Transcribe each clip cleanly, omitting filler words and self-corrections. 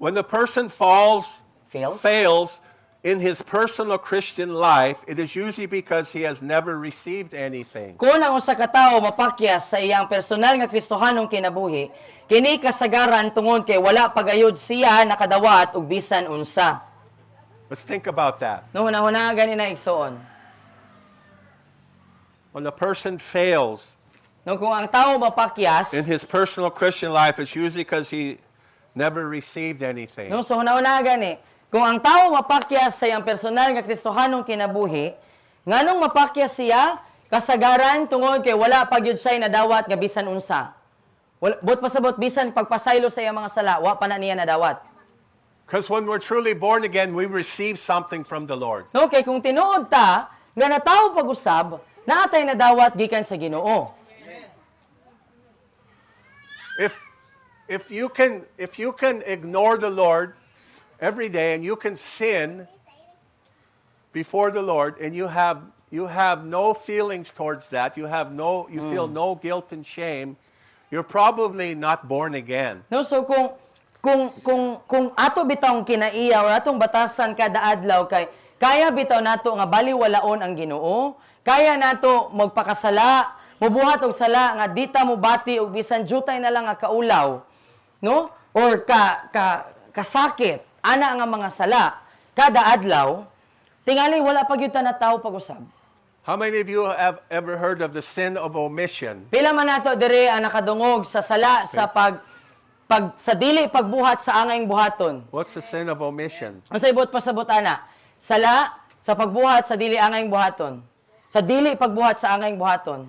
When the person fails fails, in his personal Christian life, it is usually because he has never received anything. kung ang usa ka tawo mapakyas sa iyang personal nga Kristohanong kinabuhi, kini kasagaran tungod kay wala pagayod siya nakadawat og bisan unsa. Let's think about that. No, hunahuna gani na igsoon. When a person fails No, kung ang tawo mapakyas, in his personal Christian life, it's usually because he never received anything. no, so hunahuna gani, kung ang tawo mapakyas sa iyang personal nga Kristohanong kinabuhi, nganong mapakyas siya kasagaran tungod kay wala pagyud siya nadawat nga bisan unsa. But pasabot bisan pagpasaylo sa iyang mga sala, wa pa na niya nadawat. Because when we're truly born again, we receive something from the Lord. No, kay kung tinuod ta nga natawo pag-usab, naatay nadawat gikan sa Ginoo. If you can ignore the Lord every day and you can sin before the Lord and you have no feelings towards that, you feel no guilt and shame, you're probably not born again. No, so kung ato bitawng kinaiyaw atong batasan kada adlaw kay kaya bitaw nato nga baliwalaon ang Ginoo, kaya nato magpakasala, mubuhat og sala nga dita mo bati og bisan jutay na lang nga kaulaw, no? Or kasakit ana nga mga sala kada adlaw, tingali wala pa gyud ta na tawo pag-usab. How many of you have ever heard of the sin of omission? Pila man nato dire ang nakadungog sa sala sa sa dili pagbuhat sa angayng buhaton. What's the sin of omission? Ang saibot pasabot ana, sala sa pagbuhat sa dili angayng buhaton. Sa dili pagbuhat sa angayng buhaton.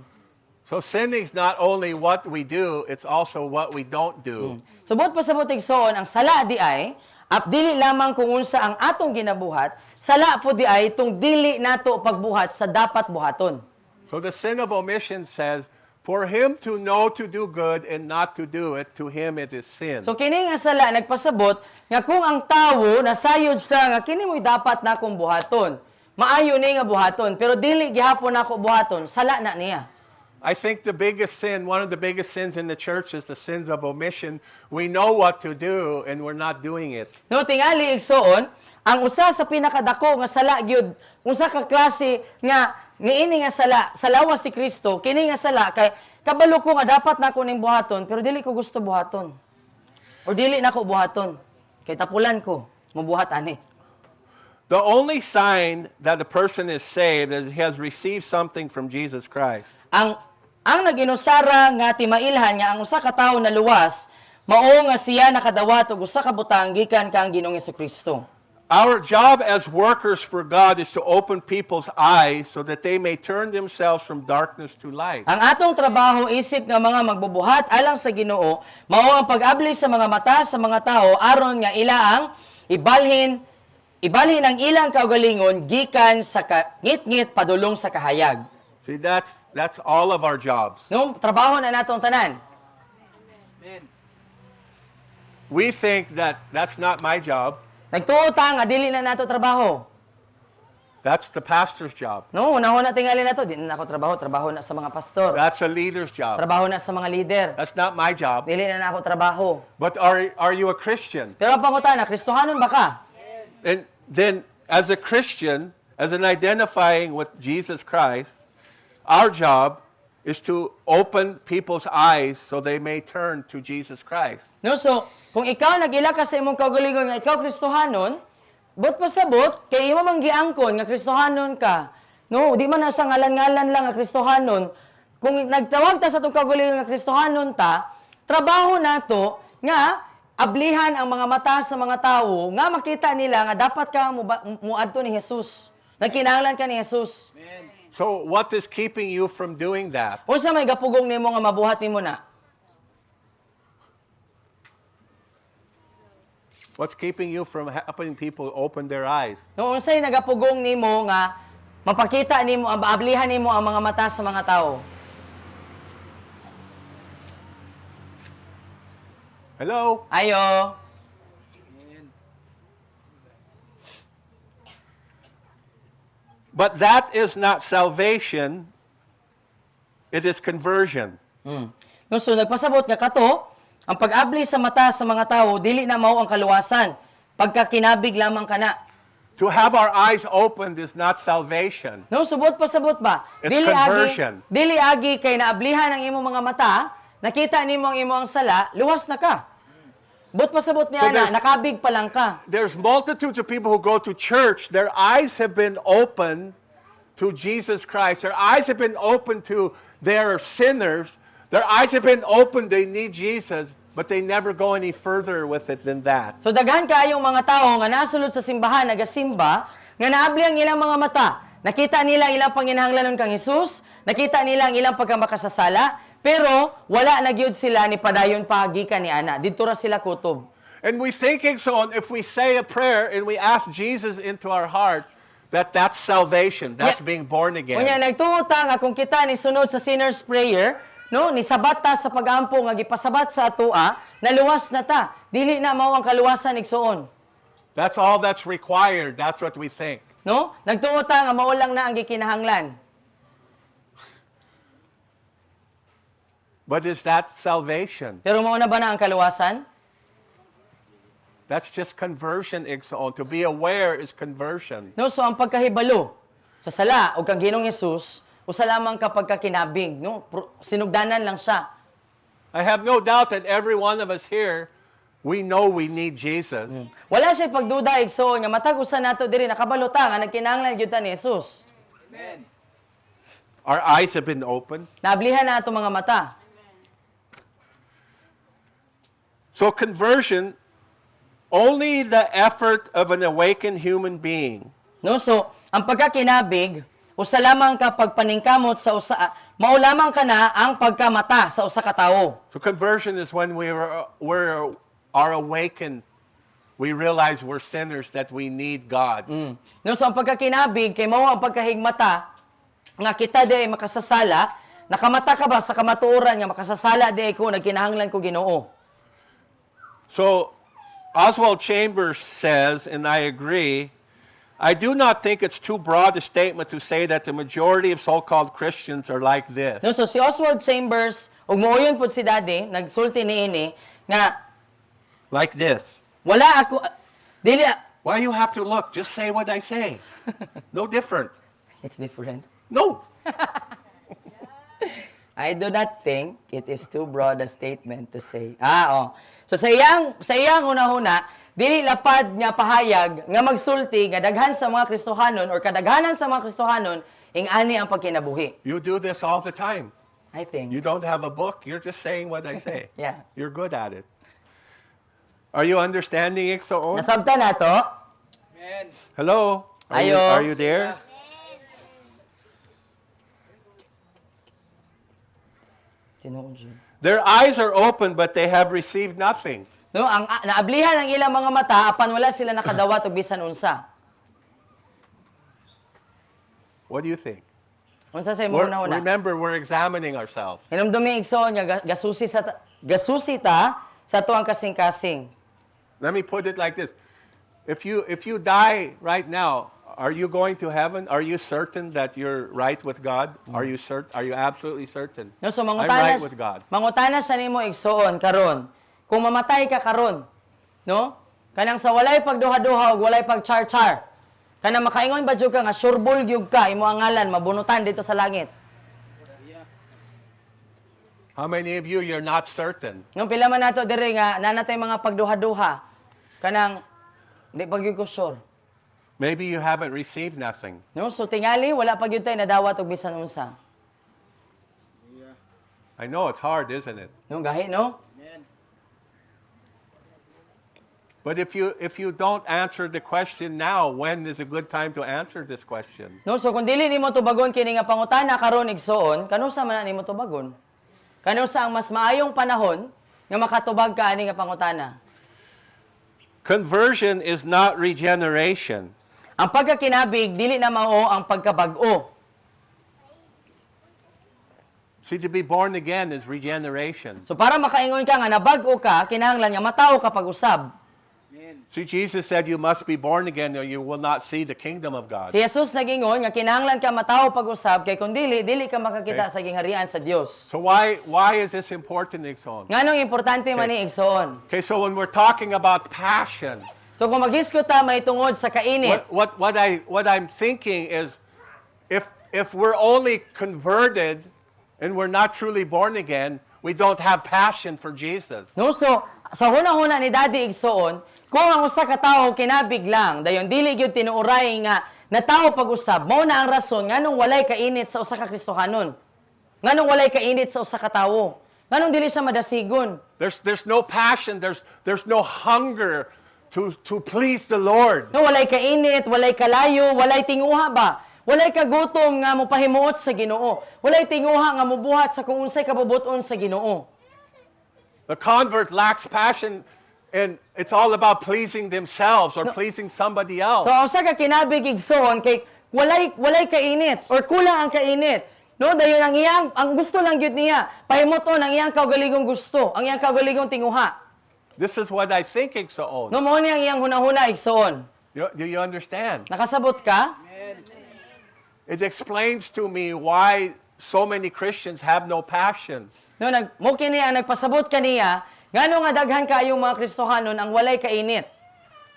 So sinning is not only what we do, it's also what we don't do. Subot pasabot igsoon ang sala di ay dili lamang kung unsa ang atong ginabuhat, sala po di ay tung dili nato pagbuhat sa dapat buhaton. So the sin of omission says, for him to know to do good and not to do it, to him it is sin. So kini nga sala nagpasabot nga kung ang tawo nasayod sa nga kini mo'y dapat na akong buhaton. Maayo ni nga buhaton, pero dili gihapon nako buhaton, sala na niya. I think one of the biggest sins in the church is the sins of omission. We know what to do and we're not doing it. No, tingali igsoon, ang usa sa pinakadako nga sala gyud, usa ka klase nga niini nga salawa si Kristo, kini nga sala kay kabalo ko nga dapat nako ning buhaton, pero dili ko gusto buhaton. O dili nako buhaton. Kay tapulan ko, mobuhat ani. The only sign that a person is saved is he has received something from Jesus Christ. Ang naginusara nga timailhan nga ang usa ka tawo na luwas, mao nga siya nakadawat og usa ka butang gikan kang Ginoong Jesucristo. Our job as workers for God is to open people's eyes so that they may turn themselves from darkness to light. Ang atong trabaho isip nga mga magbubuhat alang sa Ginoo, mao ang pag-abli sa mga mata sa mga tao aron nga ilaang ibalhin ang ilang kaugalingon gikan sa ngit-ngit padulong sa kahayag. See, that's all of our jobs. No, trabaho na natong tanan. We think that that's not my job. Nagtuo ta nga dili na nato trabaho. That's the pastor's job. No, unahon na tingali nato, di na ako trabaho na sa mga pastor. That's a leader's job. Trabaho na sa mga leader. That's not my job. Dili na ako trabaho. But are you a Christian? Pero ang pangutana, Kristohanon ba ka? And then, as a Christian, as an identifying with Jesus Christ, our job is to open people's eyes so they may turn to Jesus Christ. No, so, kung ikaw nagila ka sa imong kaugalingon nga ikaw Kristohanon, but pasabot, kay imo man giangkon nga Kristohanon ka. No, di man na siya ngalan-ngalan lang nga Kristohanon. Kung nagtawag ta sa itong kaugalingon nga Kristohanon ta, trabaho nato nga ablihan ang mga mata sa mga tao nga makita nila nga dapat ka muadto ni Jesus. Nagkinahanglan ka ni Jesus. Amen. So what is keeping you from doing that? Unsa may gapugong nimo nga mabuhat nimo na? What's keeping you from helping people open their eyes? No, unsay nagapugong nimo nga mapakita nimo, ablihan nimo ang mga mata sa mga tao? Hello? Ayo. But that is not salvation. It is conversion. No, so nagpasabot nga kato, Ang pag-abli sa mata sa mga tao, dili na mao ang kaluwasan. Pagkakinabig lamang kana. To have our eyes opened is not salvation. No, subot pa sabot ba? It's conversion. Dili agi kay naablihan ang imong mga mata, nakita nimo ang imong sala, luwas na ka. But pa sabot ni So ana, there's- nakabig pa lang ka. There's multitudes of people who go to church, their eyes have been opened to Jesus Christ. Their eyes have been opened to their sinners. Their eyes have been opened, they need Jesus, but they never go any further with it than that. So daghan kaayong mga tao nga nasulod sa simbahan nagasimba nga naabli ang ilang mga mata. Nakita nila ang ilang panginahanglanon kang Hesus, nakita nila ang ilang pagkamakasasala, pero wala na gyud sila ni padayon pagikan ni ana. Didto ra sila kutob. And we thinking so, if we say a prayer and we ask Jesus into our heart, that's salvation. That's Yeah. being born again. Unya nagtuo ta nga kung kita ni sunod sa sinner's prayer, no, ni sabata sa pagampo nga gipasabat sa atoa, naluwas na ta. Dili na mao ang kaluwasan igsuon. That's all that's required. That's what we think. No? Nagtuo ta nga mao lang na ang gikinahanglan. But is that salvation? Pero mao na ba na ang kaluwasan? That's just conversion, Igsoon. To be aware is conversion. No, so ang pagkahibalo sa sala o kang Ginoong Hesus, usa lamang kapag kinabig, no? Sinugdanan lang siya. I have no doubt that every one of us here, we know we need Jesus. Wala siya pagduda igsoon nga matag usa nato diri nakabalota nga nagkinahanglan gyud ta ni Hesus. Our eyes have been opened. Naablihan na ato mga mata. So conversion, only the effort of an awakened human being No, so ang pagkakinabig usa lamang kapag paningkamot sa usa mao lamang kana ang pagkamata sa usa ka tawo. So conversion is when we are awakened. We realize we're sinners, that we need God. No, so ang pagkakinabig kay mao ang pagkahigmata nga kita di ay makasasala, nakamata ka ba sa kamatuoran nga makasasala di ay ko nagkinahanglan ko Ginoo. So Oswald Chambers says, and I agree, I do not think it's too broad a statement to say that the majority of so-called Christians are like this. No, so si Oswald Chambers ug mooyon pud si Daddy nagsulti niini nga Like this. wala ako dili Why you have to look? Just say what I say. No different. it's different. No. I do not think it is too broad a statement to say. So sa iyang una-una, dili lapad nga pahayag nga magsulti nga daghan sa mga Kristohanon or kadaghanan sa mga Kristohanon ing ani ang pagkinabuhi. You do this all the time. I think. You don't have a book. You're just saying what I say. Yeah. You're good at it. Are you understanding, Iksoon? Nasabta na to. Hello? Ayo. Are you there? Tinuod yun. Their eyes are open, but they have received nothing. No, ang naablihan ang ilang mga mata apan wala sila nakadawat og bisan unsa. What do you think? Unsa sa imong una-una? Remember, we're examining ourselves. Hinumdumi igsoon nga gasusi ta sa tuang kasing-kasing. Let me put it like this. If you die right now, are you going to heaven? Are you certain that you're right with God? Are you absolutely certain? No, so I'm mangutana right with God. mangutana sa nimo igsoon karon. Kung mamatay ka karon, no? Kanang sa walay pagduha-duha ug walay pagchar-char. Kanang makaingon ba jud ka nga sureball gyud ka imo ang ngalan mabunutan dito sa langit. How many of you're not certain? Nung pila man nato diri nga nanatay mga pagduha-duha. Kanang di pa gyud ko sure. Maybe you haven't received nothing. No, so tingali wala pa gyud tay nadawat og bisan unsa. I know it's hard, isn't it? No, gahi no? But if you don't answer the question now, when is a good time to answer this question? No, so kung dili nimo tubagon kini nga pangutana karon igsoon, kanusa man nimo tubagon? Kanusa ang mas maayong panahon nga makatubag ka ani nga pangutana? Conversion is not regeneration. Ang pagkakinabig dili na mao ang pagkabag-o. See, to be born again is regeneration. So para makaingon ka nga nabag-o ka, kinahanglan nga matawo ka pag-usab. See, Jesus said you must be born again or you will not see the kingdom of God. Si Jesus nagingon nga kinahanglan ka matawo pag-usab kay kun dili ka makakita sa gingharian sa Dios. So why is this important, Igsoon? Nganong importante man ni igsoon? Okay, so when we're talking about passion, So kung maghisgot ta may tungod sa kainit, what I'm thinking is if we're only converted and we're not truly born again, we don't have passion for Jesus. no, so sa hunahuna ni Daddy igsoon, kung ang usa ka tawo kinabig lang, dayon dili gyud tinuoray nga natawo pag-usab, mao na ang rason nganong walay kainit sa usa ka Kristohanon. Nganong walay kainit sa usa ka tawo? Nganong dili siya madasigon? There's no passion, there's no hunger to please the Lord. No, walay kainit, walay kalayo, walay tinguha ba? Walay kagutom nga mopahimuot sa Ginoo. Walay tinguha nga mobuhat sa kung unsay kabubuton sa Ginoo. The convert lacks passion and it's all about pleasing themselves or pleasing somebody else. So usa ka kinabig igsoon kay walay kainit or kulang ang kainit. No, dayon ang gusto lang gyud niya, pahimuton ang iyang kaugalingong gusto, ang iyang kaugalingong tinguha. This is what I think, Igsoon. No, mao ni ang iyang hunahuna igsoon. Do you understand? Nakasabot ka? It explains to me why so many Christians have no passion. No, mo kini ang nagpasabot kaniya, ngano nga daghan kayong mga Kristohanon ang walay kainit.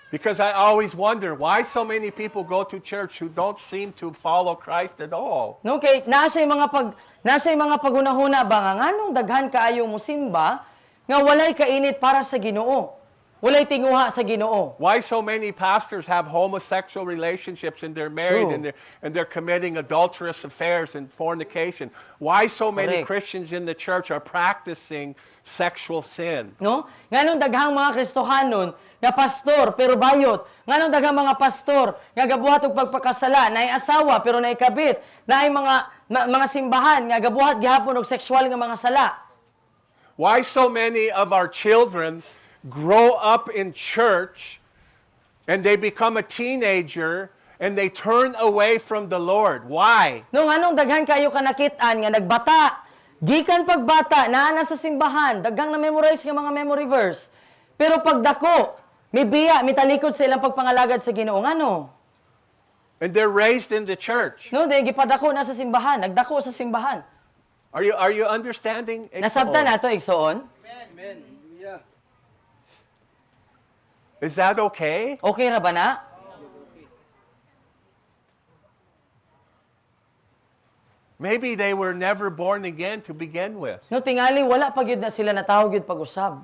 Because I always wonder why so many people go to church who don't seem to follow Christ at all. No, kay nasa mga paghunahuna ba nga nganong daghan kaayo mosimba nga walay kainit para sa Ginoo. Walay tinguha sa Ginoo. Why so many pastors have homosexual relationships and they're married True. and they're committing adulterous affairs and fornication? Why so many Correct. Christians in the church are practicing sexual sin? No? Nganong daghang mga Kristohanon nga pastor pero bayot. Nganong daghang mga pastor nga gabuhat og pagpakasala, naay asawa pero naay kabit, naay mga simbahan nga gabuhat gihapon og sexual nga mga sala. Why so many of our children grow up in church and they become a teenager and they turn away from the Lord? Why? No, nganong daghan kayo kanakit-an nga nagbata, gikan pagbata, naa na sa simbahan, daghang na memorize nga mga memory verse. Pero pagdako, may biya, mitalikod sa ilang pagpangalagad sa Ginoo. Ngano? And they're raised in the church. No, dahil gipadako na sa simbahan, nagdako sa simbahan. Are you understanding? Nasabtan nato igsoon? Amen. Hallelujah. Is that okay? Okay ra ba na? Maybe they were never born again to begin with. No, tingali wala pa gyud na sila natawag gyud pag-usab.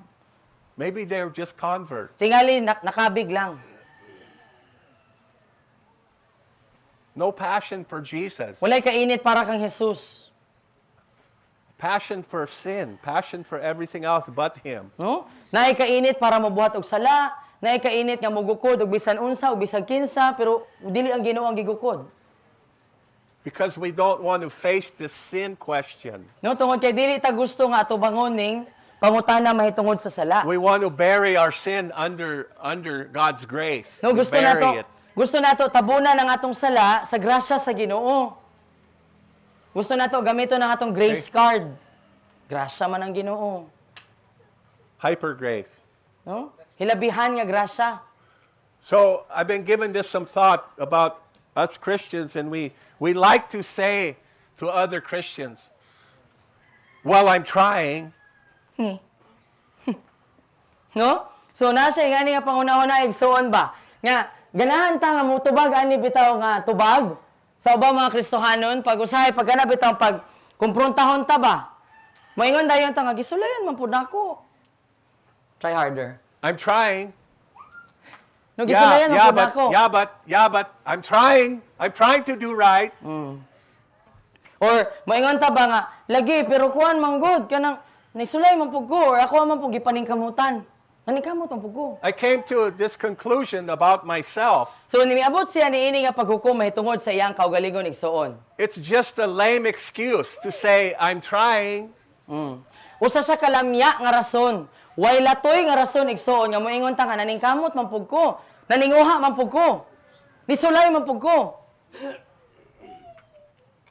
Maybe they were just converts. Tingali nakabig lang. No passion for Jesus. Walay kainit para kang Jesus. Passion for sin. Passion for everything else but Him. No? Naay kainit para mobuhat og sala, naay kainit nga mogukod og bisan unsa og bisag kinsa pero dili ang Ginoo ang gigukod. Because we don't want to face this sin question. No, tungod kay dili ta gusto nga ato bangoning pangutana mahitungod sa sala. We want to bury our sin under God's grace. No, We gusto bury it. nato tabunan ang atong sala sa grasya sa Ginoo. Gusto nato gamiton ang atong grace card. Grasya man ang Ginoo. Hyper grace. No? Hilabihan nga grasya. So I've been given this some thought about us Christians, and we like to say to other Christians, "Well, I'm trying." No? So nasa ingani nga pangunahuna igsoon ba? Nga ganahan ta nga motubag ani bitaw nga tubag sa ubang mga Kristohanon pag usahay pagkana bitaw pag kumprontahon ta ba? Moingon dayon ta nga gisulayan man pud nako. Try harder. I'm trying. No gisulayan man pud nako. Yeah, but I'm trying. I'm trying to do right. Or moingon ta ba nga lagi pero kuan manggod kanang nisulay man pud ko or ako man pud gipaningkamutan. Naningkamot man pud ko. I came to this conclusion about myself. So nimiabot siya niini nga paghukom mahitungod sa iyang kaugalingon igsoon. It's just a lame excuse to say I'm trying. Usa siya kalamya nga rason. Way latoy nga rason igsoon nga moingon ta nga naningkamot man pud ko. Naninguha man pud ko. Nisulay man pud ko.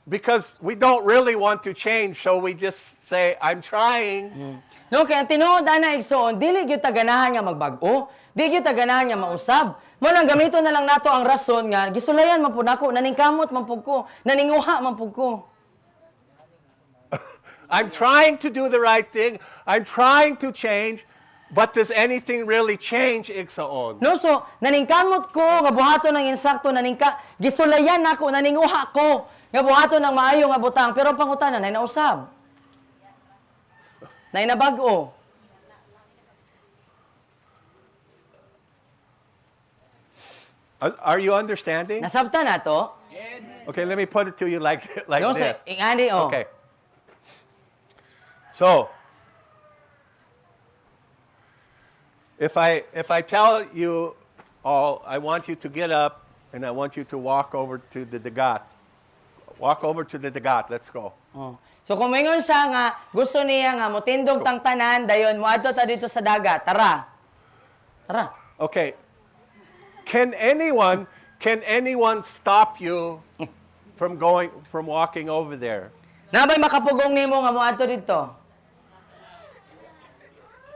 because we don't really want to change, so we just say, I'm trying. No, kaya tinuod ana igsoon, dili gyud ta ganahan nga magbag-o, dili gyud ta ganahan nga mausab. Mo lang gamito na lang nato ang rason nga gisulayan man pud nako, naningkamot man pud ko, naninguha man pud ko. I'm trying to do the right thing. I'm trying to change. But does anything really change, igsoon? No, so naningkamot ko nga buhaton ng insakto, gisulayan nako, naninguha ko nga buhaton ng maayo nga butang, pero ang pangutana nay nausab. Nay nabag-o. Are you understanding? Nasabta na to? Okay, let me put it to you like No, so this. ingani oh. Okay. So, if I tell you all, I want you to get up and I want you to walk over to the Dagat. Walk over to the Dagat. Let's go. Oh. So kung mingon siya nga gusto niya nga motindog tang tanan dayon moadto ta dito sa dagat. Tara. Tara. Okay. Can anyone stop you from walking over there? Nabay makapugong nimo nga moadto dito.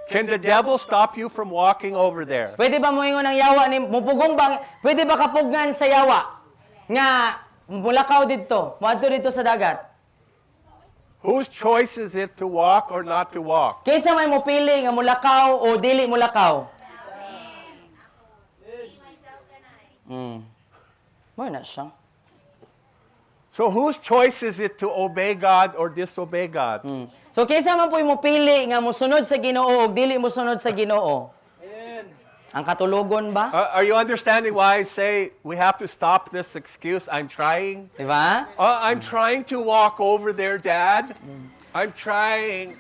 Can the devil stop you from walking over there? Pwede ba moingon ang yawa ni mupugong bang pwede ba kapugnan sa yawa nga mulakaw dito, moadto dito sa dagat? Whose choice is it to walk or not to walk? Kaysa may mopili nga mulakaw o dili mulakaw? Mo na siya. So whose choice is it to obey God or disobey God? So kaysa man po'y mopili nga mosunod sa Ginoo o dili mosunod sa Ginoo. Ang katulogon ba? Are you understanding why I say we have to stop this excuse? I'm trying. Di ba? I'm trying to walk over there, Dad. I'm trying.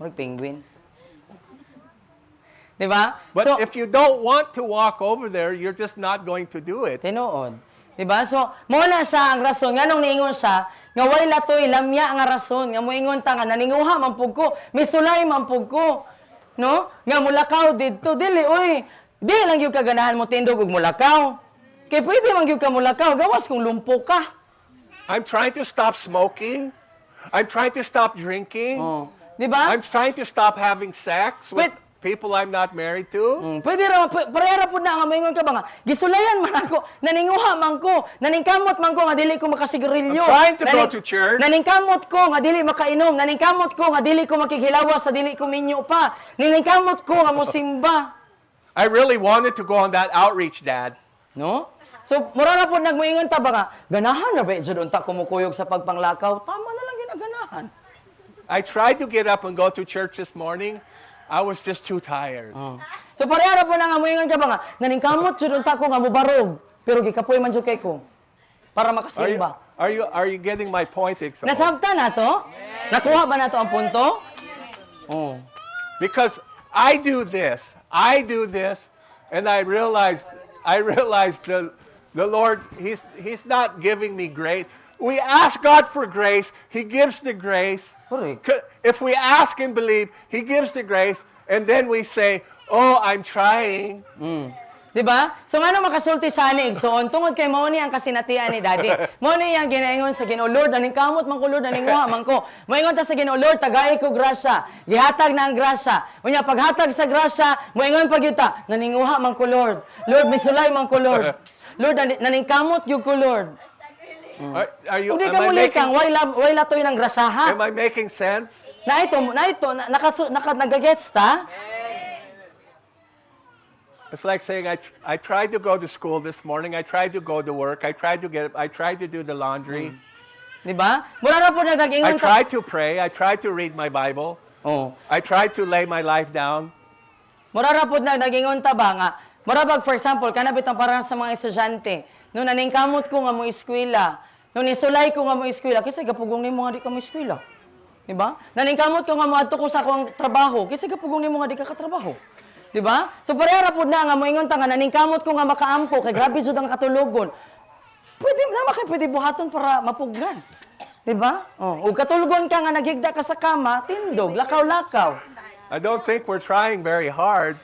Murag penguin. Di ba? But So, if you don't want to walk over there, you're just not going to do it. tinuod. Di ba? So, mo na siya ang rason. Nga nung niingon siya, nga way latoy, lamya nga rason. Nga moingon ta nga, naninguha man pug ko, misulay man pug ko. No? Nga mulakaw dito. Dili, uy. Di lang yung kaganahan mo tindog og mulakaw. Kaya pwede man yung ka mulakaw. Gawas kung lumpo ka. I'm trying to stop smoking. I'm trying to stop drinking. Oh. Di ba? I'm trying to stop having sex with But- people I'm not married to. Pwede ra parehara pud na nga moingon ka ba nga gisulayan man ako naninguha man ko naningkamot man ko nga dili ko makasigarilyo I'm trying to go to church. naningkamot ko nga dili makainom naningkamot ko nga dili ko makighilawas sa dili ko minyo pa naningkamot ko nga mosimba I really wanted to go on that outreach, Dad. no so mura na pud nagmoingon ta ba nga ganahan na ba jud unta ko mukuyog sa pagpanglakaw tama na lang ginaganahan I tried to get up and go to church this morning. I was just too tired. so parehara po na nga moingon ka ba nga naningkamot jud unta ko nga mobarog pero gikapoy man jud kay ko para makasimba. Are you getting my point, Ixo? Nasabta na to? Nakuha ba na to ang punto? Oh. Because I do this, and I realized the Lord, He's not giving me grace. We ask God for grace, He gives the grace. Correct. If we ask and believe, He gives the grace, and then we say, "Oh, I'm trying." Di ba? So nga nung makasulti siya ni Igsoon, tungod kay mao ni ang kasinatian ni Daddy. Mao ni ang ginaingon sa Ginoo, Lord, aning kamot man ko, Lord, aning nguha man ko. Moingon ta sa Ginoo, Lord, tagay ko grasya. Gihatag na ang grasya. Unya paghatag sa grasya, moingon pag yuta, naninguha man ko, Lord. Lord, misulay man ko, Lord. Lord, naning kamot gyud ko, Lord. Are you? Hindi ka Am I mulikang, making, way latoy ng grasaha. am I making sense? Nagagets ta? It's like saying I tried to go to school this morning. I tried to go to work. I tried to do the laundry. Di ba? Mura na po I nag-ingon ta. tried to pray. I tried to read my Bible. Oh. I tried to lay my life down. Mura na po nag-ingon ta ba nga. Mura bag, for example, kanabit ang para sa mga estudyante. Nung naningkamot ko nga mo eskwela. Nung nisulay ko nga mo eskwela. Kasi kapugong nimo nga di ka mo eskwela. Di ba? Naningkamot ko nga mo adto ko sa akong trabaho. Kasi kapugong nimo nga di ka katrabaho. Di ba? So parehara po na nga moingon ta nga naningkamot ko nga makaampo kay grabe jud ang katulogon. Pwede buhaton para mapugnan. Di ba? Oh, ug katulgon ka nga naghigda ka sa kama, tindog, lakaw-lakaw. I don't think we're trying very hard.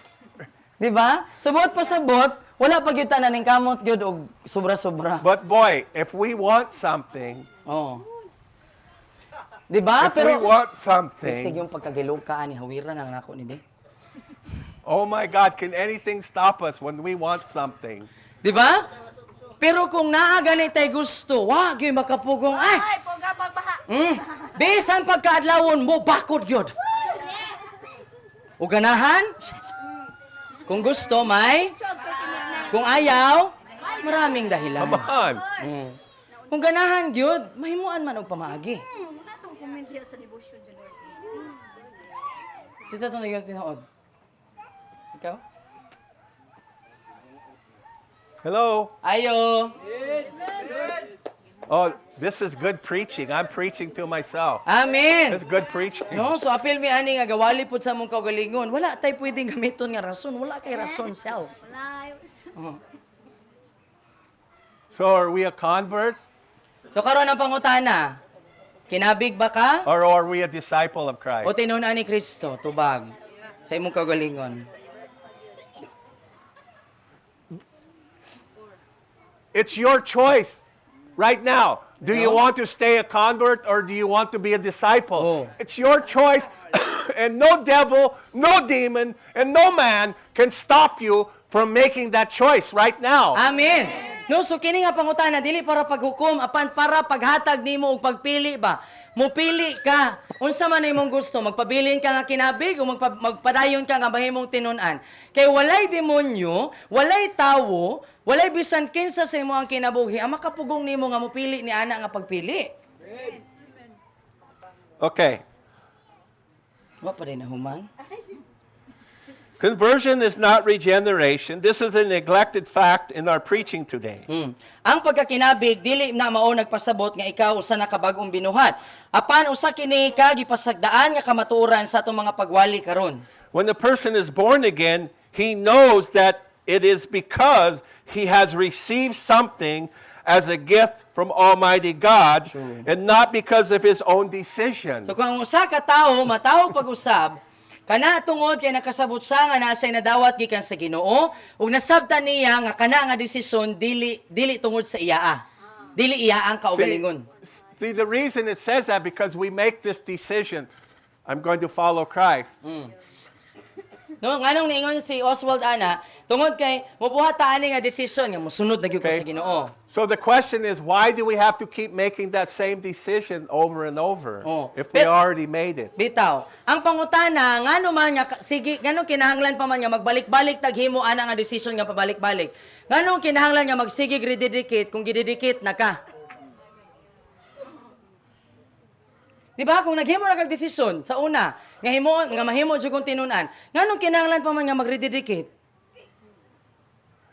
Di ba? Subot pa sabot, Wala pa gyud tanan ning kamot gyud og sobra-sobra. But boy, if we want something, Oh. Di ba? if we Pero want tig something, yung pagkagilukaan ni hawiran ang nako ni be. oh my God, can anything stop us when we want something? Di ba? Pero kung naa gani tay gusto, wa gyud makapugong ay. Ay, puga pagbaha. Bisan pagkaadlawon mo bakod gyud. O ganahan? Kung gusto may, kung ayaw, maraming dahilan. Come on. Kung ganahan gyud, mahimuan man og pamaagi. Muna itong comment diya sa devotion dyan. Sita to nagyang tinuod. Ikaw? Hello? Ayo. Oh, this is good preaching. I'm preaching to myself. Amen. This is good preaching. No, so apil mi ani nga gawali pud sa mong kaugalingon. Wala tay pwedeng gamiton nga rason, wala kay rason self. Wala. So are we a convert So karon ang pangutana, kinabig ba ka? or are we a disciple of O Christ? tinunan ni Kristo tubag sa imong kaugalingon? It's your choice right now. Do you No. want to stay a convert or do you want to be a disciple? Oh. It's your choice, and no devil, no demon, and no man can stop you from making that choice right now. Amen. No, so kini nga pangutana dili para paghukom apan para paghatag nimo og pagpili ba. Mupili ka. Unsa man imong gusto, magpabilin ka nga kinabig o magpadayon ka nga mahimong tinun-an. Kay walay demonyo, walay tawo, walay bisan kinsa sa imo ang kinabuhi, ang makapugong nimo nga mupili ni ana nga pagpili. Okay. Wa pa rin nahuman. Conversion is not regeneration. This is a neglected fact in our preaching today. Ang pagkakinabig dili na mao nagpasabot nga ikaw usa na kabag-ong binuhat. Apan usa kini ka gipasagdaan nga kamatuoran sa atong mga pagwali karon. When the person is born again, he knows that it is because he has received something as a gift from Almighty God and not because of his own decision. So kung ang usa ka tawo mataw pag-usab, kana tungod kay nakasabot sa nga nasay nadawat gikan sa Ginoo ug nasabtan niya nga kana nga desisyon dili tungod sa iya. Dili iya ang kaugalingon. See, the reason it says that because we make this decision, I'm going to follow Christ. No, nganong niingon si Oswald ana, tungod kay mobuhat ta ani nga desisyon nga mosunod na gyud ko Okay. sa Ginoo. So the question is, why do we have to keep making that same decision over and over Oh. if we Pero- already made it? Bitaw, ang pangutana ngano man nga sige nganong kinahanglan pa man nga magbalik-balik taghimo ana nga desisyon nga pabalik-balik. Nganong kinahanglan nga magsigig rededicate kung gidedicate na ka? Di ba? Kung naghimo na kag desisyon sa una, nga mahimo jud kong tinun-an, nganong kinahanglan pa man nga magrededicate?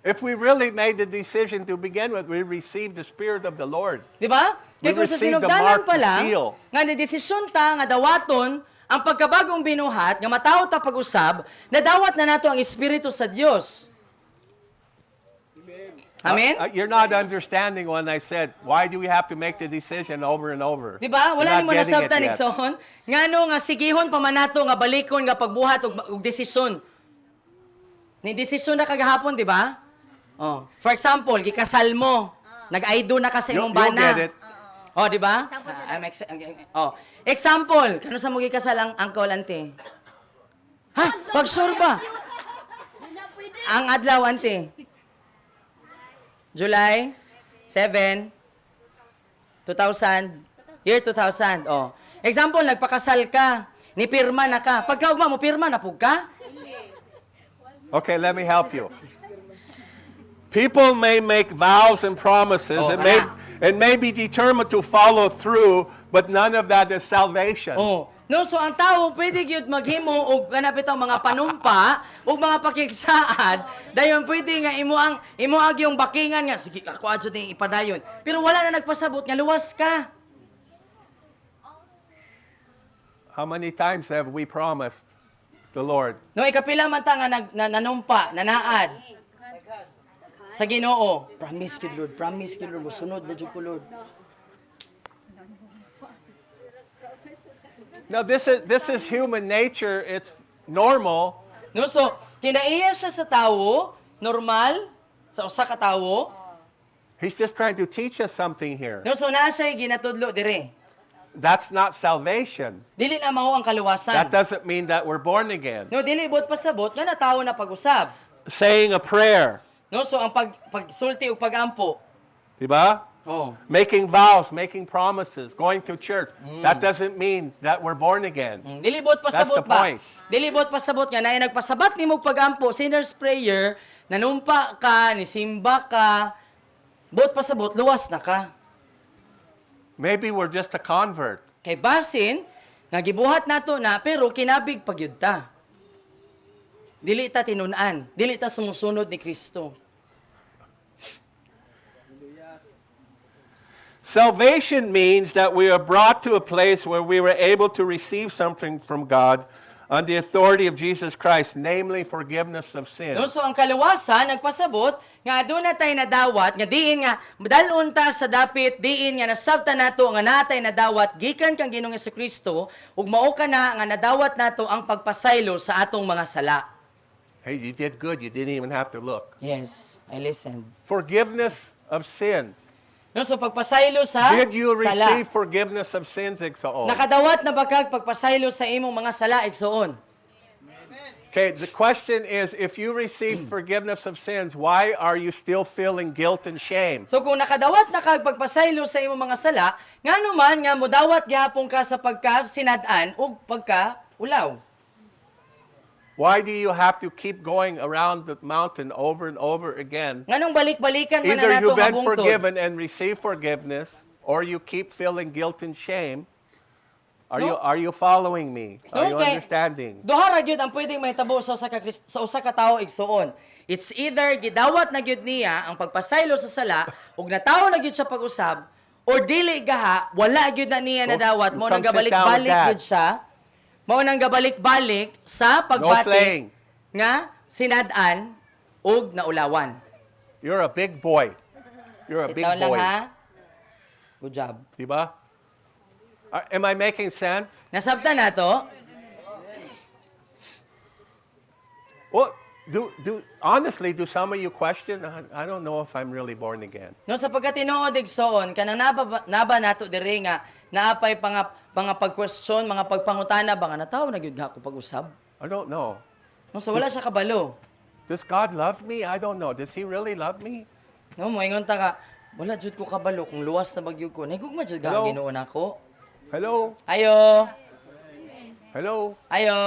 If we really made the decision to begin with, we received the Spirit of the Lord. Di ba? We Kaya kung sa received the sinugdanan mark, pa the lang, seal. nga desisyon ta nga dawaton ang pagkabagong binuhat nga mataw ta pag-usab, nadawat na nato ang Espiritu sa Dios. Amen? You're not understanding when I said, why do we have to make the decision over and over? Di ba? Wala You're ni mo not getting it nasabtan yet. igsoon. Ngano nga sigihon pa man nato nga balikon nga pagbuhat og desisyon. Ni desisyon na kagahapon, di ba? Oh, for example, gikasal mo. Nag-aido na ka sa imong You'll bana. get it. Oh, di ba? Example, kano sa mo gikasal ang uncle ante? Ha? Pagsurba. Ang adlaw ante. July 7, 2000, year 2000. Oh. Example, nagpakasal ka. Nipirma na ka. Pagkaugma mo, pirma na pug ka? Okay, let me help you. People may make vows and promises Oh, and may be determined to follow through, but none of that is salvation. Oh. No, so ang tao pwede gyud maghimo og kanapit ang mga panumpa ug mga pakigsaad dayon pwede nga imo ag yung bakingan nga sige ako adto ning ipadayon. Pero wala na nagpasabot nga luwas ka. How many times have we promised the Lord? No, ikapila man ta nga nanumpa, nanaad. Sa Ginoo, promise kid Lord, mosunod na jud ko Lord. Now, this is human nature. It's normal. No, so kinaiya siya sa tawo, normal sa usa ka tawo. He's just trying to teach us something here. No, so naa siya ginatudlo dire. That's not salvation. Dili na mao ang kaluwasan. That doesn't mean that we're born again. No, dili bot pasabot nga natawo na pag-usab. Saying a prayer, No, so ang pagsulti ug pagampo. diba? Oh. Making vows, making promises, going to church. That doesn't mean that we're born again. Dili bot pasabot That's the ba? point. Dili bot pasabot nga naay nagpasabat nimo pagampo, sinner's prayer, nanumpa ka, nisimba ka, bot pasabot luwas na ka. Maybe we're just a convert. Kay basin nga gibuhat nato na pero kinabig pagyud ta. Dili ta tinun-an, dili ta sumusunod ni Kristo. Salvation means that we are brought to a place where we were able to receive something from God on the authority of Jesus Christ, namely forgiveness of No, sins. so ang kaluwasan nagpasabot nga aduna tay nadawat nga diin nga dalon ta sa dapit diin nga nasabta nato nga natay nadawat gikan kang Ginoong Jesucristo ug mao kana nga nadawat nato ang pagpasaylo sa atong mga sala. Hey, you did good. You didn't even have to look. Yes, I listened. Forgiveness of sins. No, so pagpasaylo sa Did you sala. receive forgiveness of sins, Igsoon? Nakadawat na ba kag pagpasaylo sa imong mga sala igsoon? Okay, the question is, if you receive forgiveness of sins, why are you still feeling guilt and shame? So kung nakadawat na kag pagpasaylo sa imong mga sala, ngano man nga modawat gyapon ka sa pagka sinad-an ug pagka ulaw. Why do you have to keep going around the mountain over and over again? Nganong balik-balikan man na Either nato you've nga been bungtod. forgiven and receive forgiveness, or you keep feeling guilt and shame. No. Are you following me? Are you Okay. understanding? Duha ra gyud ang pwedeng mahitabo sa usa ka tawo igsuon. It's either gidawat na gyud niya ang pagpasaylo sa sala ug natawo na gyud siya pag-usab or dili gaha wala gyud na niya nadawat mo come nang sit gabalik-balik down with gyud siya. Mao nang gabalik-balik sa No pagbati playing. nga sinad-an ug naulawan. You're a big boy. You're a big Itaw lang boy. ha. Good job. Diba? Am I making sense? Nasabtan na to? Well, honestly, do some of you question? I don't know if I'm really born again. No, sa pagkatinuod igsoon, kanang naba nato diri nga naapay mga pag-question, mga pagpangutana ba nga natawo na gyud ako pag-usab. I don't know. No, so wala siya kabalo. Does God love me? I don't know. Does He really love me? No, moingon ta ka, wala jud ko kabalo kung luwas na bagyo ko. Nagugma jud Hello? ka Ginoo nako. Hello? Ayo. Hello? Ayo.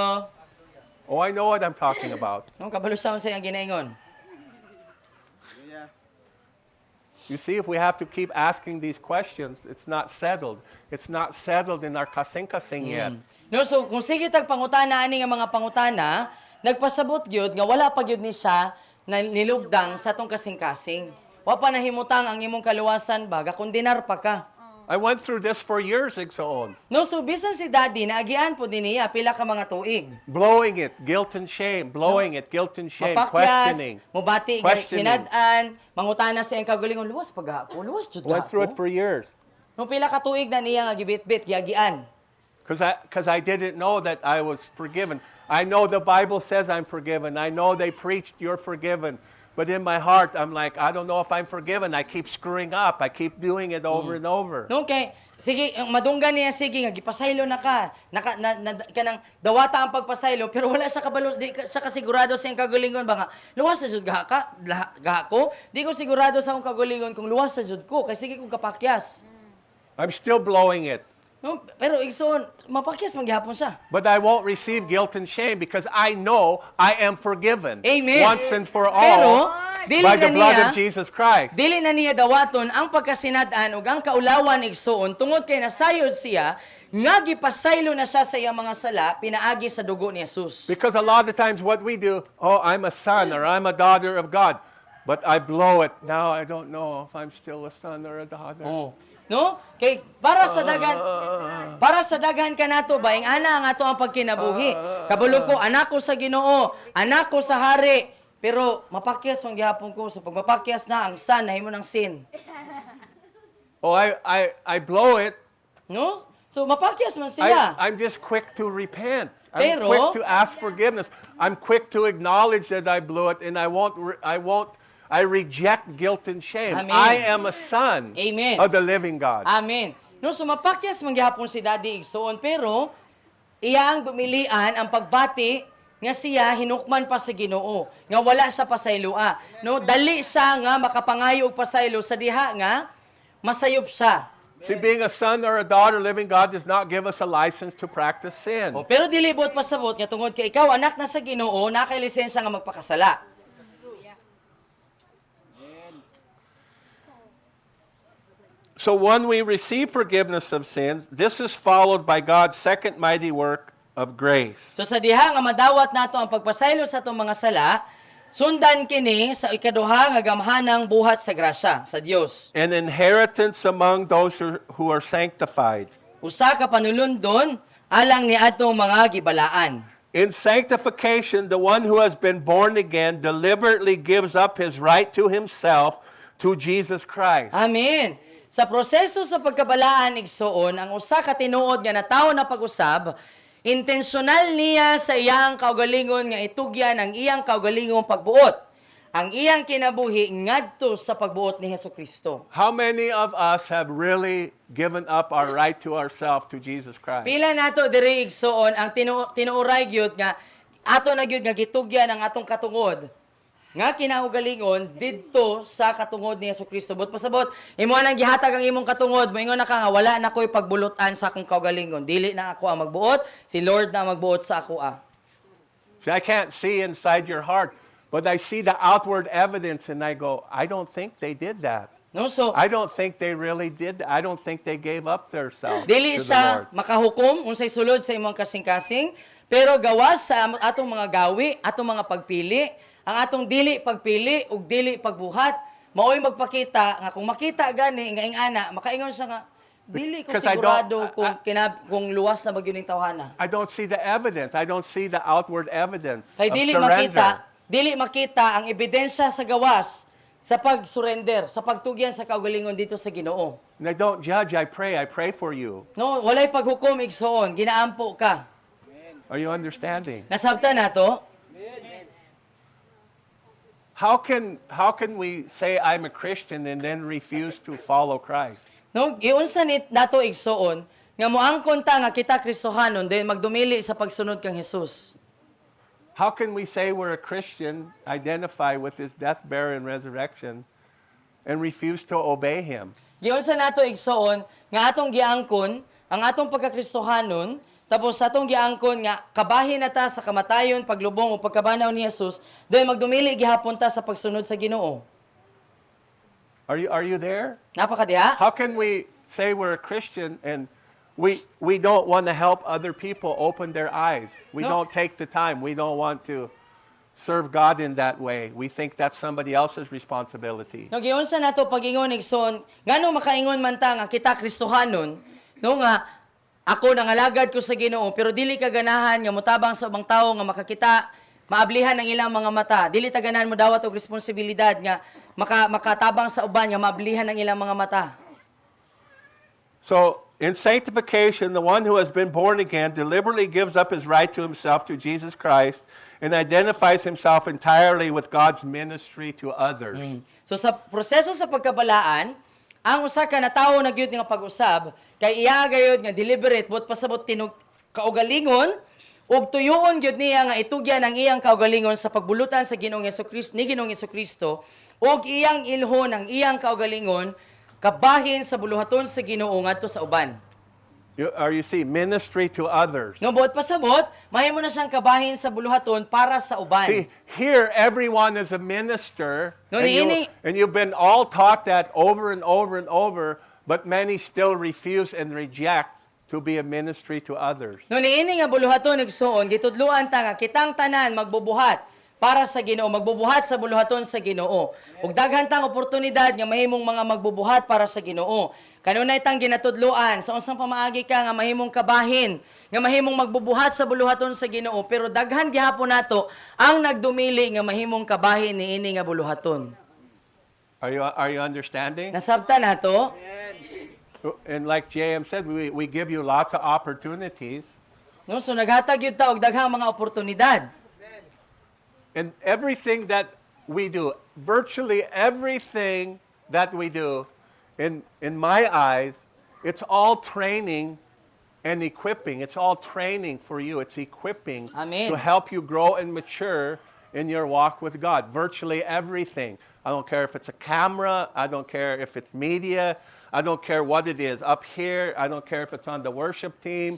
Oh, I know what I'm talking about. No, kabalo sa unsay ang ginaingon. You see, if we have to keep asking these questions, it's not settled. It's not settled in our kasing-kasing yet. No, so kung sige tag pangutana ani nga mga pangutana, nagpasabot gyud nga wala pa gyud ni siya na nilugdang sa tong kasing-kasing. Wa pa nahimutang ang imong kaluwasan ba, gakondinar pa ka. I went through this for years, Igsoon. No, so bisan si Daddy naagian po din niya pila ka mga tuig. Blowing it, guilt and shame. Blowing it, guilt and shame. Mapakyas, Questioning. mubati Questioning. sinad-an, mangutana sa iyang kagalingon, luwas pag ako, luwas jud Went through it ako. for years. No pila ka tuig na niya nga gibit-bit giagian. Because I didn't know that I was forgiven. I know the Bible says I'm forgiven. I know they preached you're forgiven. But in my heart, I'm like, I don't know if I'm forgiven. I keep screwing up. I keep doing it over and over. No, kay sige, ang madunggan niya sige nga gipasaylo na ka. Kanang dawata ang pagpasaylo pero wala siya kabalo, di siya kasigurado sa iyang kagalingon ba nga. Luwas sa jud gaha ko. Di ko sigurado sa akong kagalingon kung luwas sa jud ko kay sige kong kapakyas. I'm still blowing it. No, pero igsoon, mapakyas man gihapon siya. But I won't receive guilt and shame because I know I am forgiven. Amen. Once and for Pero all dili by na the blood niya of Jesus Christ. dili na niya dawaton ang pagkasinad-an ug ang kaulawan igsoon tungod kay nasayod siya nga gipasaylo na siya sa iyang mga sala pinaagi sa dugo ni Jesus. Because a lot of times what we do, oh, I'm a son or I'm a daughter of God. But I blow it. Now I don't know if I'm still a son or a daughter. Oh. No? Kay para sa daghan kanato ba ing ana ang ato ang pagkinabuhi. Kabalo ko anak ko sa Ginoo, anak ko sa hari. Pero mapakyas man gihapon ko so pag mapakyas na ang son nahimo ng sin. Oh, I blow it. No? So mapakyas man siya. I'm just quick to repent. I'm Pero- quick to ask forgiveness. I'm quick to acknowledge that I blew it, and I won't I reject guilt and shame. Amen. I am a son Amen. of the living God. Amen. No, sumapakyas mangyapon si Daddy Igsoon, pero iya ang dumilian ang pagbati nga siya hinukman pa sa Ginoo, nga wala siya pasaylua. No, dali siya nga makapangayo og pasaylo sa diha nga masayop siya. See, being a son or a daughter of living God does not give us a license to practice sin. O, pero dili bot pasabot nga tungod kay ikaw anak na sa Ginoo, na kay lisensya nga magpakasala. So when we receive forgiveness of sins, this is followed by God's second mighty work of grace. So sa diha nga madawat nato ang pagpasaylo sa atong mga sala, sundan kini sa ikaduha nga gamhanang buhat sa grasya sa Dios. An inheritance among those who are sanctified. Usa ka panulundon alang ni atong mga gibalaan. In sanctification, the one who has been born again deliberately gives up his right to himself to Jesus Christ. Amen. Sa proseso sa pagkabalaan igsoon, ang usa ka tinuod nga natawo na pag-usab, intensyonal niya sa iyang kaugalingon nga itugyan ang iyang kaugalingong pagbuot. Ang iyang kinabuhi ngadto sa pagbuot ni Hesukristo. How many of us have really given up our right to ourselves to Jesus Christ? Pila nato diri igsoon ang tinuuray gyud nga ato na gyud nga gitugyan ang atong katungod nga kinaugalingon didto sa katungod ni Hesukristo. But pasabot, imo nang gihatag ang imong katungod, moingon na ka nga wala na ko'y pagbulutan sa akong kaugalingon. Dili na ako ang magbuot, si Lord na ang magbuot sa ako . See, I can't see inside your heart, but I see the outward evidence and I go, I don't think they did that. No, so I don't think they really did that. I don't think they gave up their self dili to the siya Lord. makahukom unsay sulod sa imong kasing-kasing, pero gawas sa atong mga gawi, atong mga pagpili, ang atong dili pagpili ug dili pagbuhat, mao'y magpakita nga kung makita gani nga ingana, makaingon sa nga dili ko Because I sigurado don't- kung luwas na ba gyud ning tawhana. I don't see the evidence. I don't see the outward evidence Kay of dili surrender. makita ang ebidensya sa gawas sa pag-surrender, sa pagtugyan sa kaugalingon dito sa Ginoo. And I don't judge. I pray for you. No, walay paghukom igsoon, ginaampo ka. Are you understanding? Nasabtan nato? How can we say I'm a Christian and then refuse to follow Christ? No, giunsa nit nato igsoon nga moangkon ta nga kita Kristohanon then magdumili sa pagsunod kang Hesus. How can we say we're a Christian, identify with his death, burial, and resurrection, and refuse to obey him? Giunsa nato igsoon nga atong giangkon ang atong pagkakristohanon tapos atong giangkon nga kabahin na ta sa kamatayon, paglubong o pagkabanaw ni Jesus, then magdumili gihapon ta sa pagsunod sa Ginoo. Are you there? Napakadiha? How can we say we're a Christian and we don't want to help other people open their eyes? We No. don't take the time. We don't want to serve God in that way. We think that's somebody else's responsibility. No, giunsa nato pag-ingon igsoon, ngano makaingon man ta nga kita Kristohanon, no nga ako nangalagad ko sa Ginoo pero dili ka ganahan nga motabang sa ubang tawo nga makakita maablihan ang ilang mga mata. Dili ta ganahan mo dawat og responsibilidad nga makatabang sa uban nga maablihan ang ilang mga mata. So, in sanctification, the one who has been born again deliberately gives up his right to himself to Jesus Christ and identifies himself entirely with God's ministry to others. So sa proseso sa pagkabalaan, ang usa ka na tawo na gyud nga pag-usab kay iya gayud nga deliberate but pasabot tinug kaugalingon ug tuyoon gyud niya nga itugyan ang iyang kaugalingon sa pagbulutan sa Ginoong Hesukristo ni Ginoong Hesukristo ug iyang ilhon ang iyang kaugalingon kabahin sa buluhaton sa Ginoo ngadto sa uban. You see, ministry to others. No buot pasabot, mahimo na siyang kabahin sa buluhaton para sa uban. See, here everyone is a minister, No, and you've been all taught that over and over and over, but many still refuse and reject to be a ministry to others. No niini nga buluhaton igsoon gitudluan ta nga kitang tanan magbubuhat para sa Ginoo, magbubuhat sa buluhaton sa Ginoo. Ug daghan tang oportunidad nga mahimong mga magbubuhat para sa Ginoo. Kanunay tang ginatudluan sa unsang pamaagi ka nga mahimong kabahin, nga mahimong magbubuhat sa buluhaton sa Ginoo, pero daghan gihapon nato ang nagdumili nga mahimong kabahin niini nga buluhaton. Are you understanding? Nasabtan nato? And like JM said, we give you lots of opportunities. No, so naghatag yun ta og daghang mga oportunidad. And everything that we do, virtually everything that we do, in my eyes, it's all training and equipping. It's all training for you. It's equipping Amen. to help you grow and mature in your walk with God. Virtually everything. I don't care if it's a camera. I don't care if it's media. I don't care what it is up here. I don't care if it's on the worship team,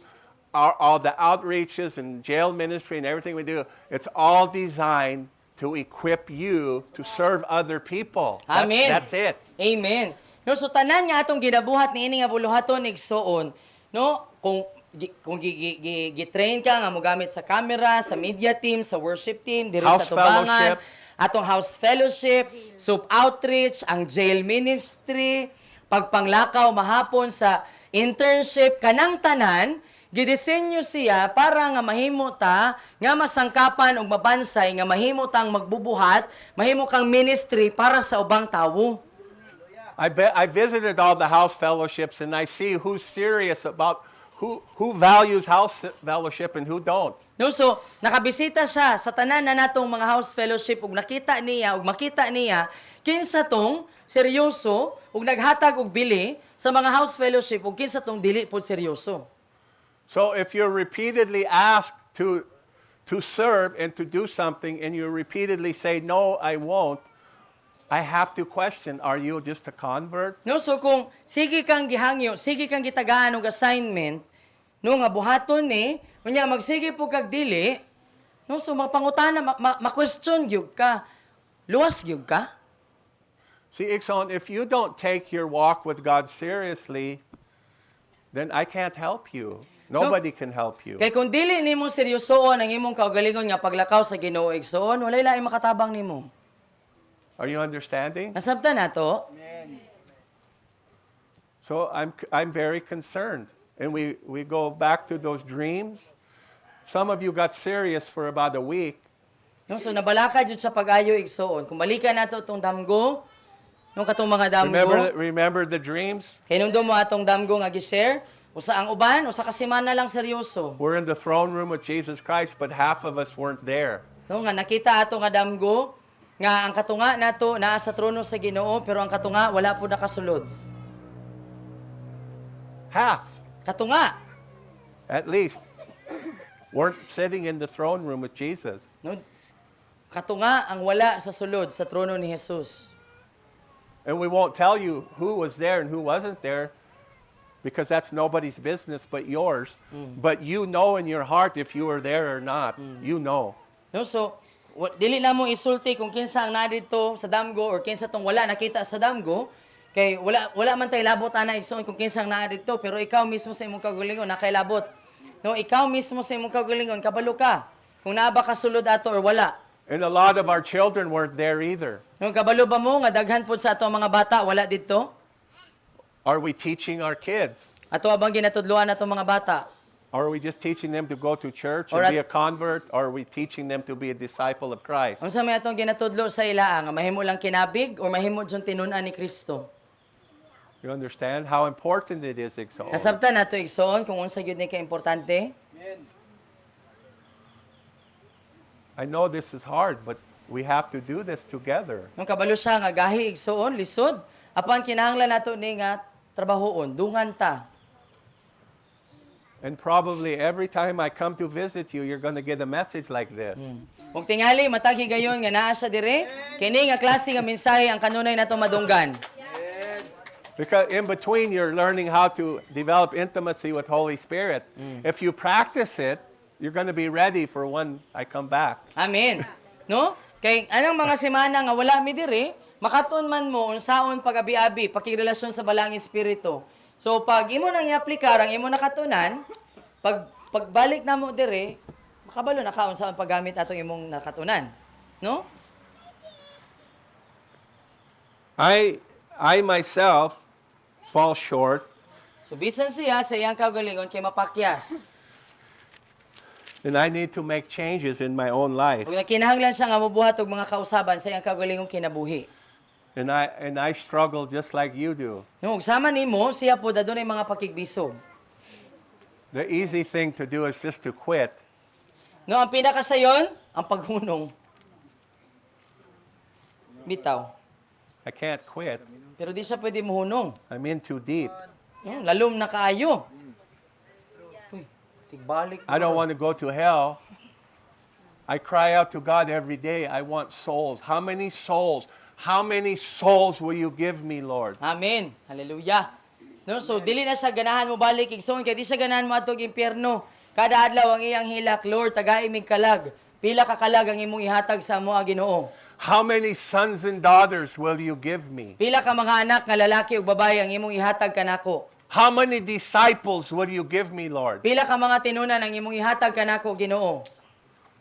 all the outreaches and jail ministry and everything we do. It's all designed to equip you to serve other people. Amen. That's it. Amen. No, so tanan nga atong ginabuhat ni ini nga buluhaton igsuon, no? Kung gi-train ka nga mogamit sa camera, sa media team, sa worship team, diri House sa tubangan, fellowship. atong house fellowship, soup outreach, ang jail ministry, pagpanglakaw mahapon sa internship, kanang tanan, gidisenyo siya para nga mahimo ta nga masangkapan og mabansay nga mahimo tang magbubuhat, mahimo kang ministry para sa ubang tawo. I visited all the house fellowships and I see who's serious about who values house fellowship and who don't. No, so nakabisita siya sa tanan na natong mga house fellowship ug nakita niya ug makita niya kinsa tong seryoso ug naghatag og bili sa mga house fellowship ug kinsa tong dili pod seryoso. So if you're repeatedly asked to serve and to do something and you repeatedly say, no, I won't, I have to question, are you just a convert? No, so kung sige kang gihangyo, sige kang gitagaan og assignment, no nga buhaton ni, unya magsige po kag dili, no so mapangutana ma-question gyud ka. Luwas gyud ka. See, Ixon, if you don't take your walk with God seriously, then I can't help you. Nobody can help you. Kay kung dili nimo seryosoon ang imong kaugalingon nga paglakaw sa Ginoo igsoon, walay laing makatabang nimo. Are you understanding? Nasabtan nato? So I'm very concerned. And we go back to those dreams. Some of you got serious for about a week. No, so nabalaka jud sa pag-ayo igsoon. Kung balikan nato tong damgo, nung katong mga damgo, Remember the dreams? kay nung mo atong damgo nga gi-share, usa ang uban, usa ka semana lang seryoso. We're in the throne room with Jesus Christ, but half of us weren't there. No, nga nakita ato nga damgo, nga ang katunga nato naa sa trono sa Ginoo, pero ang katunga wala po nakasulod. Half, Katunga. at least, weren't sitting in the throne room with Jesus. No? Katunga ang wala sa sulod sa trono ni Jesus. And we won't tell you who was there and who wasn't there because that's nobody's business but yours. But you know in your heart if you were there or not. You know. No, so dili na mo isulti kung kinsa ang nadito sa damgo or kinsa tong wala nakita sa damgo kay wala man tay labot ana igsoon kung kinsa ang naa dito pero ikaw mismo sa imong kagalingon nakailabot. No, ikaw mismo sa imong kagalingon kabalo ka kung naa ba ka sulod ato or wala. And a lot of our children weren't there either. No, kabalo ba mo nga daghan pod sa ato mga bata wala dito? Are we teaching our kids? Ato abang ginatudloan nato mga bata. Or are we just teaching them to go to church Or and be a convert? Or are we teaching them to be a disciple of Christ? Unsa may atong ginatudlo sa ila nga mahimo lang kinabig or mahimo jud tinun-an ni Kristo? You understand how important it is, Ixo? Nasabtan nato igsoon kung unsa gyud ni ka importante. I know this is hard, but we have to do this together. Nung kabalo siya nga gahi igsoon lisod apan kinahanglan nato ni nga trabahoon dungan ta. And probably every time I come to visit you, you're going to get a message like this. Kung tingali matag higayon nga naa siya dire, kini nga klase nga mensahe ang kanunay nato madunggan. Because in between, you're learning how to develop intimacy with Holy Spirit. If you practice it, you're going to be ready for when I come back. Amen. No? Kay anang mga semana nga wala mi dire, makaton man mo unsaon pag-abi-abi pakirelasyon sa balang espiritu. So pag imo nang i-aplikar ang imo nakatunan, pagbalik namo dire, makabalo na kaon sa paggamit atong imong nakatunan. No? I myself fall short, So bisan siya sa iyang kaugalingon kay mapakyas. and I need to make changes in my own life. Ug nakinahanglan siya nga mobuhat og mga kausaban sa iyang kaugalingon kinabuhi. And I struggle just like you do. No, ug sama nimo siya po dadunay mga pakigbisog. The easy thing to do is just to quit. No, ang pinakasayon, ang paghunong. bitaw. I can't quit. Pero di siya pwede mohunong. I'm in too deep. Lalom na kaayo. Uy, tigbalik. I don't want to go to hell. I cry out to God every day. I want souls. How many souls? How many souls will you give me, Lord? Amen. Hallelujah. No, so dili na siya ganahan mo balik igsoon kay di siya ganahan mo atog impyerno. Kada adlaw ang iyang hilak, Lord, tagay mig kalag. Pila ka kalag ang imong ihatag sa amo Ginoo. How many sons and daughters will you give me? Pila ka mga anak nga lalaki ug babaye ang imong ihatag kanako. How many disciples will you give me, Lord? Pila ka mga tinunan ang imong ihatag kanako Ginoo.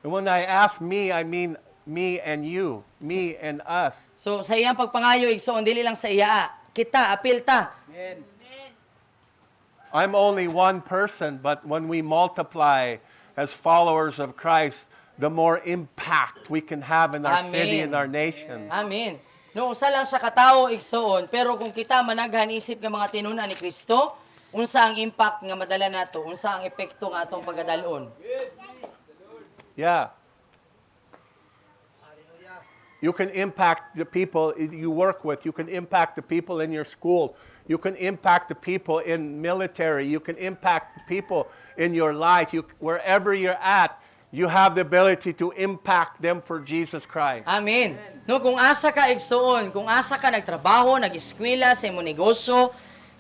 And when I ask me, I mean me and you, me and us. So sa iyang pagpangayo igsoon dili lang sa iya, kita apil ta. I'm only one person, but when we multiply as followers of Christ, the more impact we can have in our city Amen. and our nation. Amen. No, usa lang sa katao igsoon, pero kung kita managhan isip nga mga tinunan ni Kristo, unsa ang impact nga madala nato, unsa ang epekto nga atong pagdalon. Yeah. You can impact the people you work with. You can impact the people in your school. You can impact the people in military. You can impact the people in your life. Wherever you're at, you have the ability to impact them for Jesus Christ. Amen. No, kung asa ka igsoon, kung asa ka nagtrabaho, nag-eskwela sa imong negosyo,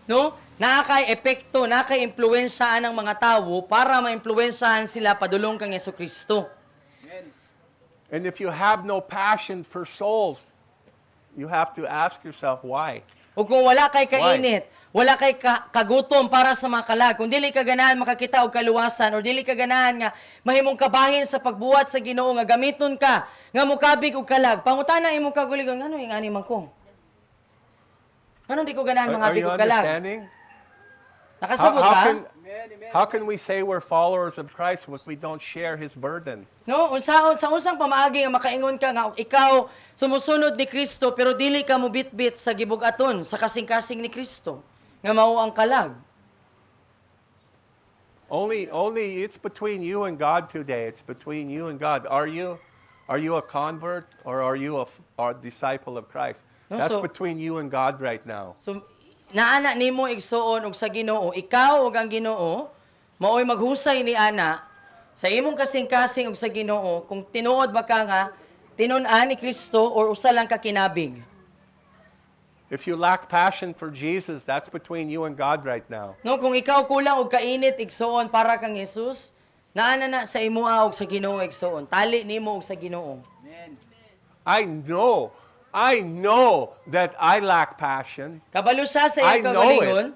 no, nakay epekto, nakay impluwensyahan ng mga tao para maimpluwensyahan sila padulong kang Jesucristo. And if you have no passion for souls, you have to ask yourself why. O kung wala kay kainit, wala kay kagutom para sa mga kalag, kung dili ka ganahan makakita og kaluwasan, or dili ka ganahan nga mahimong kabahin sa pagbuhat sa Ginoo nga gamiton ka, nga mukabig og kalag, pangutana imong kaguligon, ano yung ani man ko? Ano di ko ganahan mga Are big you og kalag? understanding? Nakasabot ka? How can we say we're followers of Christ if we don't share His burden? No, sa unsang pamaagi nga makaingon ka nga ikaw sumusunod ni Kristo pero dili ka mo bitbit sa gibug-aton sa kasing-kasing ni Kristo nga mao ang kalag. Only it's between you and God today. It's between you and God. Are you a convert or are you a disciple of Christ? No, That's so- between you and God right now. So naana nimo igsuon og sa Ginoo, ikaw ug ang Ginoo mao'y maghusay ni ana sa imong kasing-kasing og sa Ginoo kung tinuod ba ka nga tinun-an ni Kristo or usa lang ka kinabig. If you lack passion for Jesus, that's between you and God right now. No, kung ikaw kulang og kainit igsuon para kang Jesus, naana na sa imo og sa Ginoo igsuon. Tali nimo og sa Ginoo. I know that I lack passion. Kabalo siya sa I iyang know kagalingon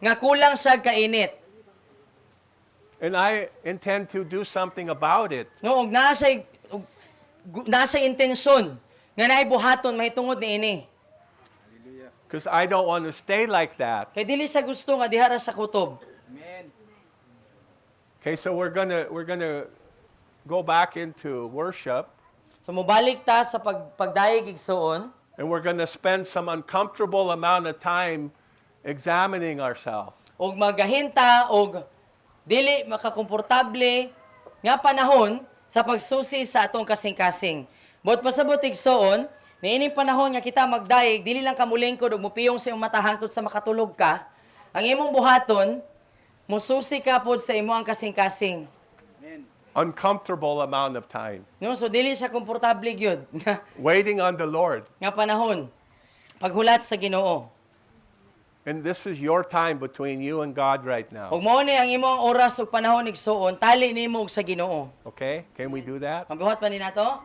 nga kulang siya kainit. And I intend to do something about it. No, og nasa intensyon nga naay buhaton mahitungod niini. Because I don't want to stay like that. Kay dili siya gusto nga dihara sa kutob. Okay, so we're gonna go back into worship, So mobalik ta sa pagdayeg igsuon, and we're gonna spend some uncomfortable amount of time examining ourselves. og magahinta og dili makakomportable nga panahon sa pagsusi sa atong kasing-kasing. But pasabot igsuon, niining panahon nga kita magdayeg, dili lang ka mulingkod og mupiyong sa imong mata hangtod sa makatulog ka. Ang imong buhaton, mususi ka pod sa imong kasing-kasing. Uncomfortable amount of time. No, so dili siya komportable gyud Waiting on the Lord. nga panahon. Paghulat sa Ginoo. And this is your time between you and God right now. Ug mao ni ang imong oras ug panahon igsuon, tali nimo og sa Ginoo. Okay? Can we do that? Mabuhat pa ni nato?